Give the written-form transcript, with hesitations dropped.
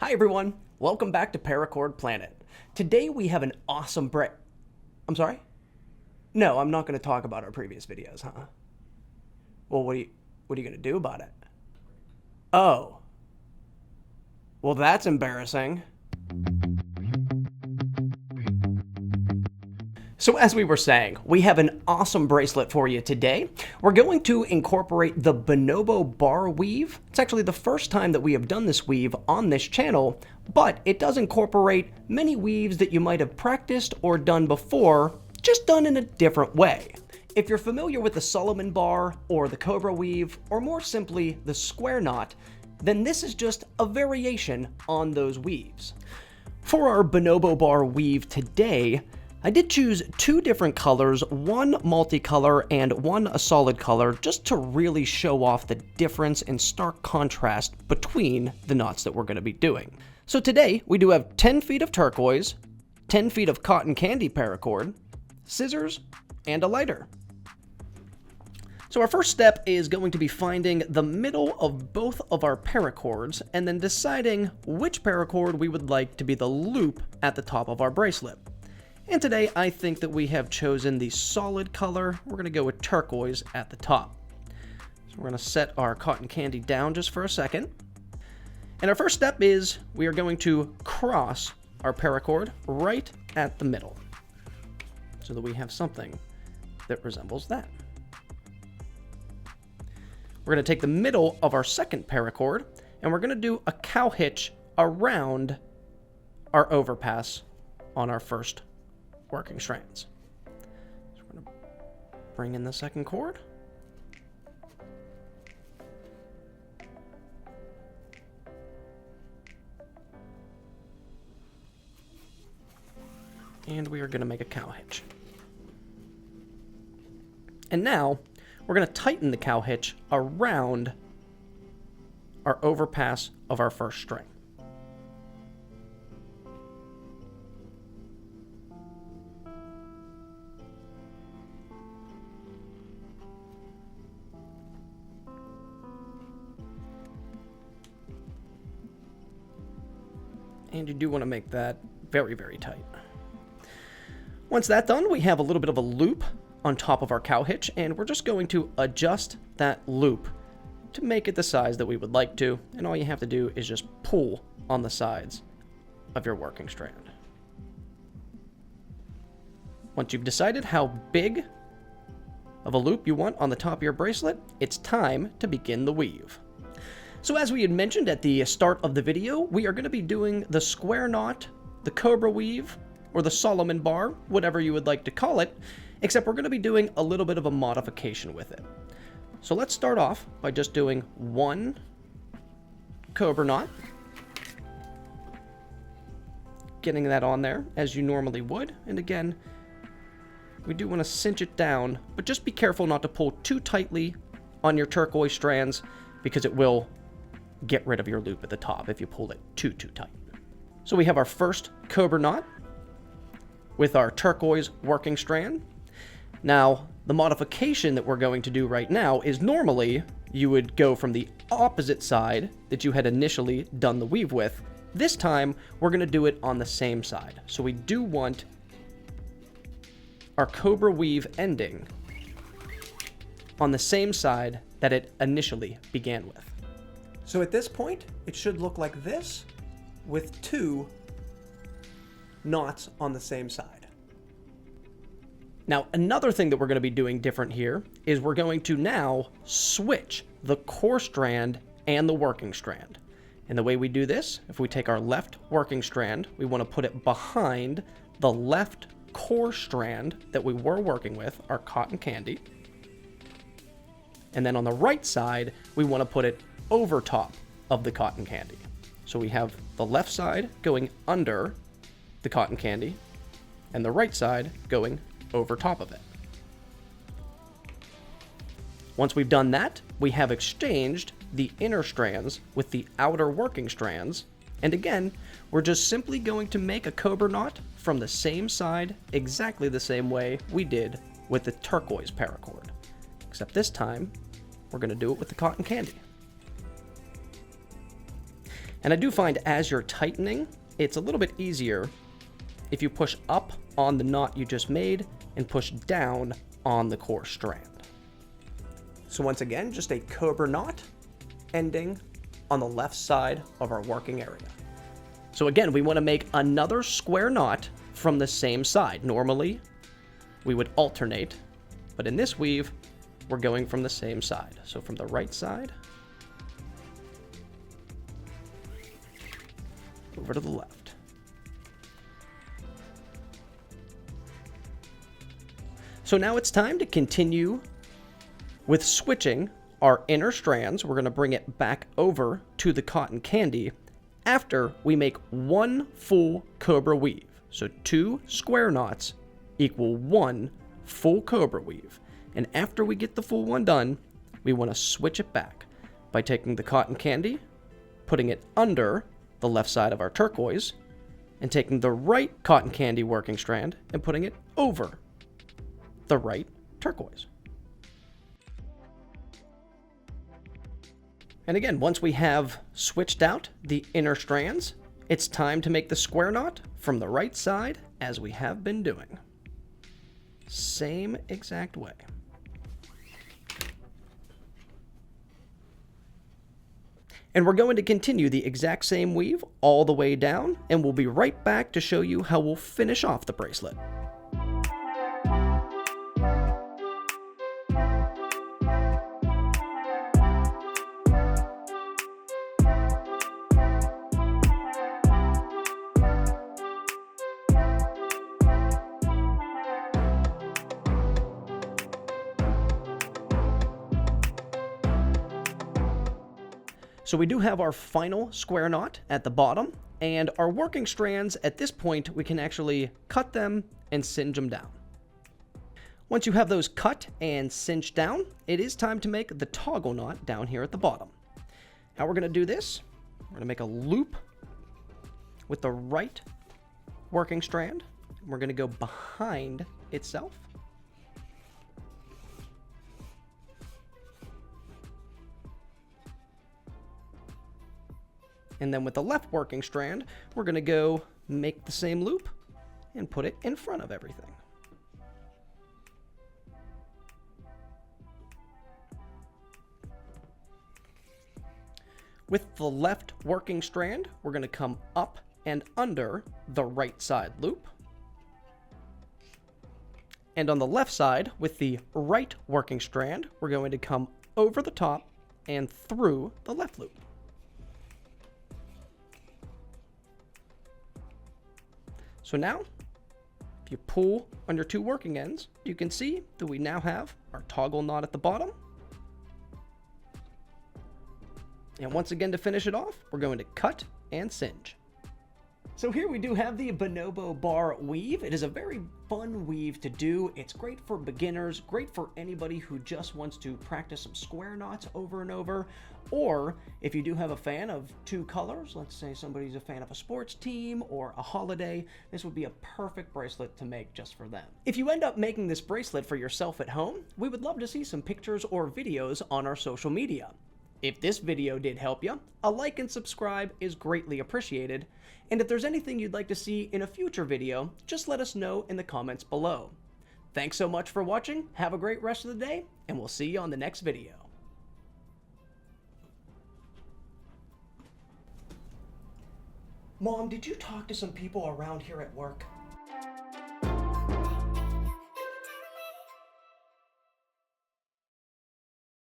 Hi everyone, welcome back to Paracord Planet. Today we have an awesome I'm sorry? No, I'm not going to talk about our previous videos, huh? Well, what are you going to do about it? Oh. Well, that's embarrassing. So as we were saying, we have an awesome bracelet for you today. We're going to incorporate the Bonobo Bar weave. It's actually the first time that we have done this weave on this channel, but it does incorporate many weaves that you might have practiced or done before, just done in a different way. If you're familiar with the Solomon bar or the cobra weave, or more simply the square knot, then this is just a variation on those weaves. For our Bonobo Bar weave today, I did choose two different colors, one multicolor and one a solid color, just to really show off the difference and stark contrast between the knots that we're going to be doing. So today, we do have 10 feet of turquoise, 10 feet of cotton candy paracord, scissors, and a lighter. So our first step is going to be finding the middle of both of our paracords and then deciding which paracord we would like to be the loop at the top of our bracelet. And today I think that we have chosen the solid color. We're going to go with turquoise at the top. So we're going to set our cotton candy down just for a second. And our first step is we are going to cross our paracord right at the middle so that we have something that resembles that. We're going to take the middle of our second paracord and we're going to do a cow hitch around our overpass on our first working strands. So we're going to bring in the second cord. And we are going to make a cow hitch. And now we're going to tighten the cow hitch around our overpass of our first string. And you do want to make that very, very tight. Once that's done, we have a little bit of a loop on top of our cow hitch, and we're just going to adjust that loop to make it the size that we would like to, and all you have to do is just pull on the sides of your working strand. Once you've decided how big of a loop you want on the top of your bracelet, it's time to begin the weave. So as we had mentioned at the start of the video, we are going to be doing the square knot, the cobra weave, or the Solomon bar, whatever you would like to call it, except we're going to be doing a little bit of a modification with it. So let's start off by just doing one cobra knot, getting that on there as you normally would, and again, we do want to cinch it down, but just be careful not to pull too tightly on your turquoise strands because it will get rid of your loop at the top if you pull it too tight. So we have our first cobra knot with our turquoise working strand. Now, the modification that we're going to do right now is normally you would go from the opposite side that you had initially done the weave with. This time, we're going to do it on the same side. So we do want our cobra weave ending on the same side that it initially began with. So at this point, it should look like this with two knots on the same side. Now, another thing that we're going to be doing different here is we're going to now switch the core strand and the working strand. And the way we do this, if we take our left working strand, we want to put it behind the left core strand that we were working with, our cotton candy. And then on the right side, we want to put it over top of the cotton candy. So we have the left side going under the cotton candy and the right side going over top of it. Once we've done that, we have exchanged the inner strands with the outer working strands. And again, we're just simply going to make a cobra knot from the same side, exactly the same way we did with the turquoise paracord. Except this time, we're going to do it with the cotton candy. And I do find as you're tightening, it's a little bit easier if you push up on the knot you just made and push down on the core strand. So once again, just a cobra knot ending on the left side of our working area. So again, we want to make another square knot from the same side. Normally, we would alternate, but in this weave, we're going from the same side. So from the right side over to the left. So now it's time to continue with switching our inner strands. We're going to bring it back over to the cotton candy after we make one full cobra weave. So 2 square knots equal 1 full cobra weave. And after we get the full one done, we want to switch it back by taking the cotton candy, putting it under the left side of our turquoise, and taking the right cotton candy working strand and putting it over the right turquoise. And again, once we have switched out the inner strands, it's time to make the square knot from the right side as we have been doing. Same exact way. And we're going to continue the exact same weave all the way down, and we'll be right back to show you how we'll finish off the bracelet. So we do have our final square knot at the bottom, and our working strands at this point, we can actually cut them and singe them down. Once you have those cut and cinched down, it is time to make the toggle knot down here at the bottom. How we're going to do this, we're going to make a loop with the right working strand. We're going to go behind itself. And then with the left working strand, we're going to go make the same loop and put it in front of everything. With the left working strand, we're going to come up and under the right side loop. And on the left side, with the right working strand, we're going to come over the top and through the left loop. So now, if you pull on your 2 working ends, you can see that we now have our toggle knot at the bottom. And once again, to finish it off, we're going to cut and singe. So here we do have the Bonobo Bar weave. It is a very fun weave to do. It's great for beginners, great for anybody who just wants to practice some square knots over and over. Or if you do have a fan of 2 colors, let's say somebody's a fan of a sports team or a holiday, this would be a perfect bracelet to make just for them. If you end up making this bracelet for yourself at home, we would love to see some pictures or videos on our social media. If this video did help you, a like and subscribe is greatly appreciated. And if there's anything you'd like to see in a future video, just let us know in the comments below. Thanks so much for watching, have a great rest of the day, and we'll see you on the next video. Mom, did you talk to some people around here at work?